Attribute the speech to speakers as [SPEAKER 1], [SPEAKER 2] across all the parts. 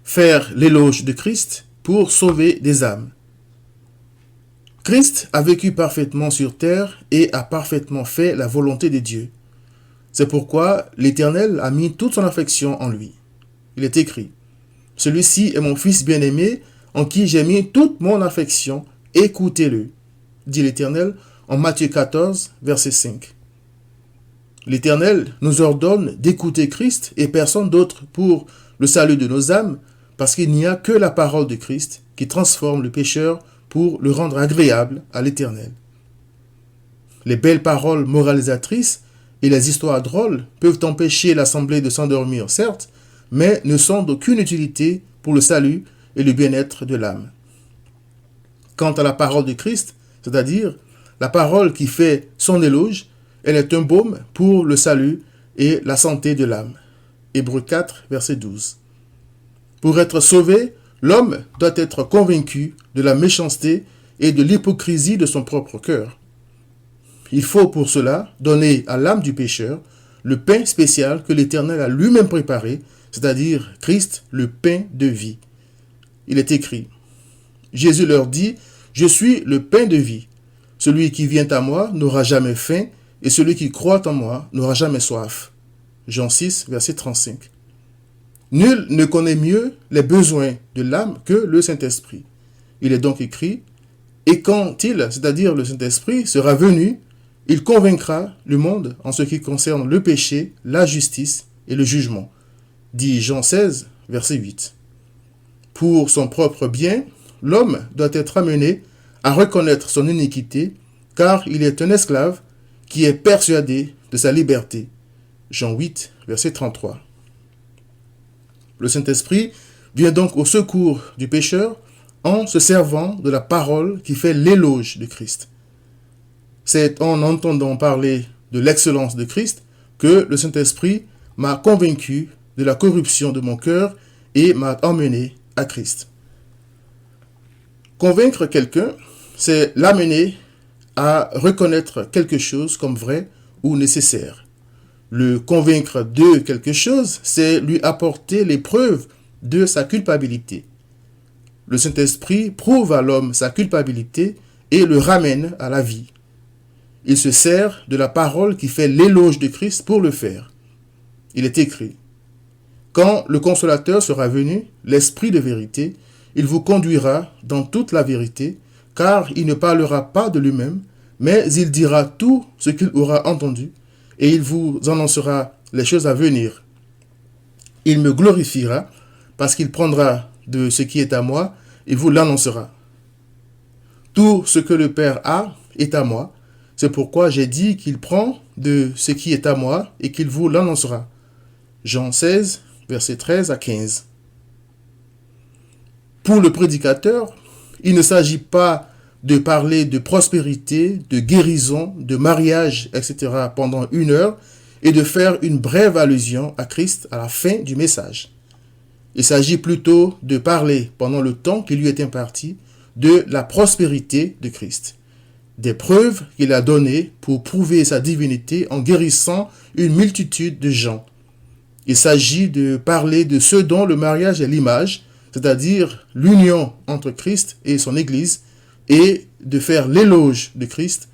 [SPEAKER 1] faire l'éloge de Christ pour sauver des âmes. Christ a vécu parfaitement sur terre et a parfaitement fait la volonté de Dieu. C'est pourquoi l'Éternel a mis toute son affection en lui. Il est écrit, « Celui-ci est mon Fils bien-aimé, en qui j'ai mis toute mon affection, écoutez-le, dit l'Éternel en Matthieu 14, verset 5. L'Éternel nous ordonne d'écouter Christ et personne d'autre pour le salut de nos âmes, parce qu'il n'y a que la parole de Christ qui transforme le pécheur pour le rendre agréable à l'Éternel. Les belles paroles moralisatrices et les histoires drôles peuvent empêcher l'assemblée de s'endormir, certes, mais ne sont d'aucune utilité pour le salut et le bien-être de l'âme. Quant à la parole de Christ, c'est-à-dire la parole qui fait son éloge, elle est un baume pour le salut et la santé de l'âme. Hébreux 4, verset 12. Pour être sauvé, l'homme doit être convaincu de la méchanceté et de l'hypocrisie de son propre cœur. Il faut pour cela donner à l'âme du pécheur le pain spécial que l'Éternel a lui-même préparé, c'est-à-dire Christ, le pain de vie. Il est écrit, Jésus leur dit, « Je suis le pain de vie. Celui qui vient à moi n'aura jamais faim, et celui qui croit en moi n'aura jamais soif. » Jean 6, verset 35. Nul ne connaît mieux les besoins de l'âme que le Saint-Esprit. Il est donc écrit, « Et quand il, c'est-à-dire le Saint-Esprit, sera venu, il convaincra le monde en ce qui concerne le péché, la justice et le jugement. » Dit Jean 16, verset 8. Pour son propre bien, l'homme doit être amené à reconnaître son iniquité, car il est un esclave qui est persuadé de sa liberté. Jean 8, verset 33. Le Saint-Esprit vient donc au secours du pécheur en se servant de la parole qui fait l'éloge de Christ. C'est en entendant parler de l'excellence de Christ que le Saint-Esprit m'a convaincu de la corruption de mon cœur et m'a emmené à Christ. Convaincre quelqu'un, c'est l'amener à reconnaître quelque chose comme vrai ou nécessaire. Le convaincre de quelque chose, c'est lui apporter les preuves de sa culpabilité. Le Saint-Esprit prouve à l'homme sa culpabilité et le ramène à la vie. Il se sert de la parole qui fait l'éloge de Christ pour le faire. Il est écrit, « Quand le Consolateur sera venu, l'Esprit de vérité, il vous conduira dans toute la vérité, car il ne parlera pas de lui-même, mais il dira tout ce qu'il aura entendu, et il vous annoncera les choses à venir. Il me glorifiera, parce qu'il prendra de ce qui est à moi, et vous l'annoncera. Tout ce que le Père a est à moi, c'est pourquoi j'ai dit qu'il prend de ce qui est à moi, et qu'il vous l'annoncera. » Jean 16, versets 13 à 15. Pour le prédicateur, il ne s'agit pas de parler de prospérité, de guérison, de mariage, etc. pendant 1 heure et de faire une brève allusion à Christ à la fin du message. Il s'agit plutôt de parler pendant le temps qui lui est imparti de la prospérité de Christ, des preuves qu'il a données pour prouver sa divinité en guérissant une multitude de gens. Il s'agit de parler de ce dont le mariage est l'image, c'est-à-dire l'union entre Christ et son Église, et de faire l'éloge de Christ,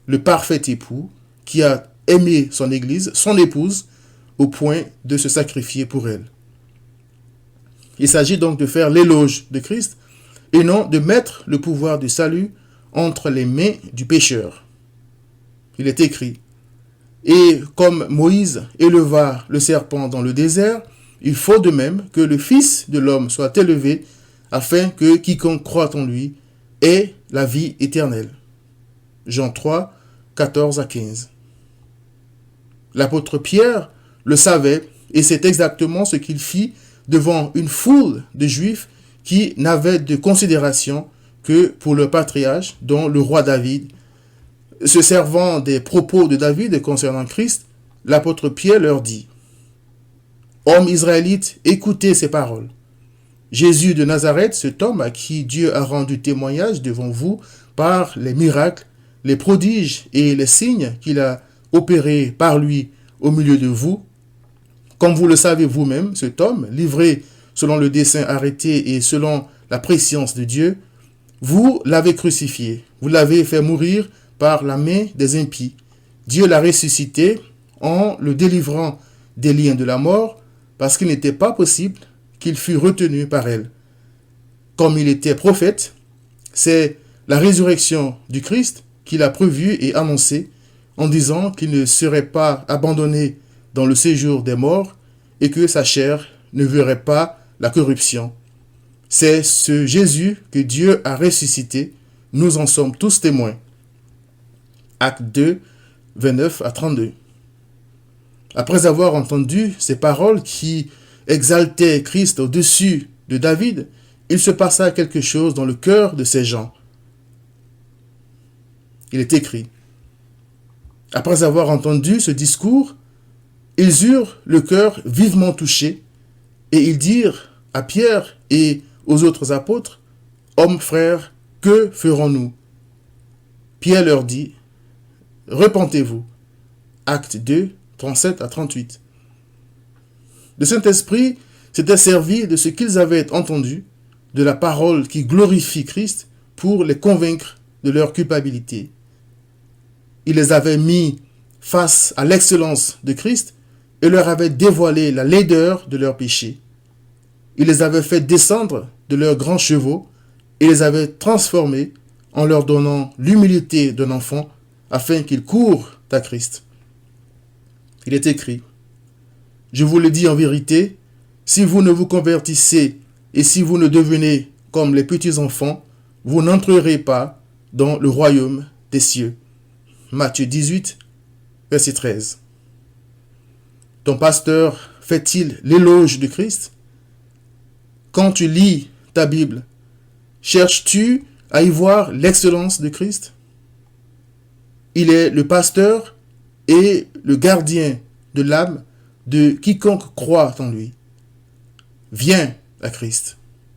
[SPEAKER 1] le parfait époux, qui a aimé son Église, son épouse, au point de se sacrifier pour elle. Il s'agit donc de faire l'éloge de Christ, et non de mettre le pouvoir du salut entre les mains du pécheur. Il est écrit, « Et comme Moïse éleva le serpent dans le désert, il faut de même que le Fils de l'homme soit élevé, afin que quiconque croit en lui ait la vie éternelle. » Jean 3, 14 à 15. L'apôtre Pierre le savait, et c'est exactement ce qu'il fit devant une foule de Juifs qui n'avaient de considération que pour le patriarche, dont le roi David. Se servant des propos de David concernant Christ, l'apôtre Pierre leur dit, « Hommes israélites, écoutez ces paroles. Jésus de Nazareth, cet homme à qui Dieu a rendu témoignage devant vous par les miracles, les prodiges et les signes qu'il a opérés par lui au milieu de vous, comme vous le savez vous-même, cet homme, livré selon le dessein arrêté et selon la prescience de Dieu, vous l'avez crucifié, vous l'avez fait mourir par la main des impies. Dieu l'a ressuscité en le délivrant des liens de la mort, parce qu'il n'était pas possible qu'il fût retenu par elle. Comme il était prophète, c'est la résurrection du Christ qu'il a prévue et annoncée en disant qu'il ne serait pas abandonné dans le séjour des morts et que sa chair ne verrait pas la corruption. C'est ce Jésus que Dieu a ressuscité. Nous en sommes tous témoins. Actes 2, 29 à 32. Après avoir entendu ces paroles qui exaltaient Christ au-dessus de David, il se passa quelque chose dans le cœur de ces gens. Il est écrit: après avoir entendu ce discours, ils eurent le cœur vivement touché, et ils dirent à Pierre et aux autres apôtres: hommes frères, que ferons-nous? Pierre leur dit: repentez-vous. Acte 2, 37 à 38. Le Saint-Esprit s'était servi de ce qu'ils avaient entendu, de la parole qui glorifie Christ, pour les convaincre de leur culpabilité. Il les avait mis face à l'excellence de Christ et leur avait dévoilé la laideur de leurs péchés. Il les avait fait descendre de leurs grands chevaux et les avait transformés en leur donnant l'humilité d'un enfant afin qu'ils courent à Christ. Il est écrit: je vous le dis en vérité, si vous ne vous convertissez et si vous ne devenez comme les petits enfants, vous n'entrerez pas dans le royaume des cieux. Matthieu 18, verset 13. Ton pasteur fait-il l'éloge de Christ? Quand tu lis ta Bible, cherches-tu à y voir l'excellence de Christ? Il est le pasteur et le gardien de l'âme de quiconque croit en lui. Viens à Christ.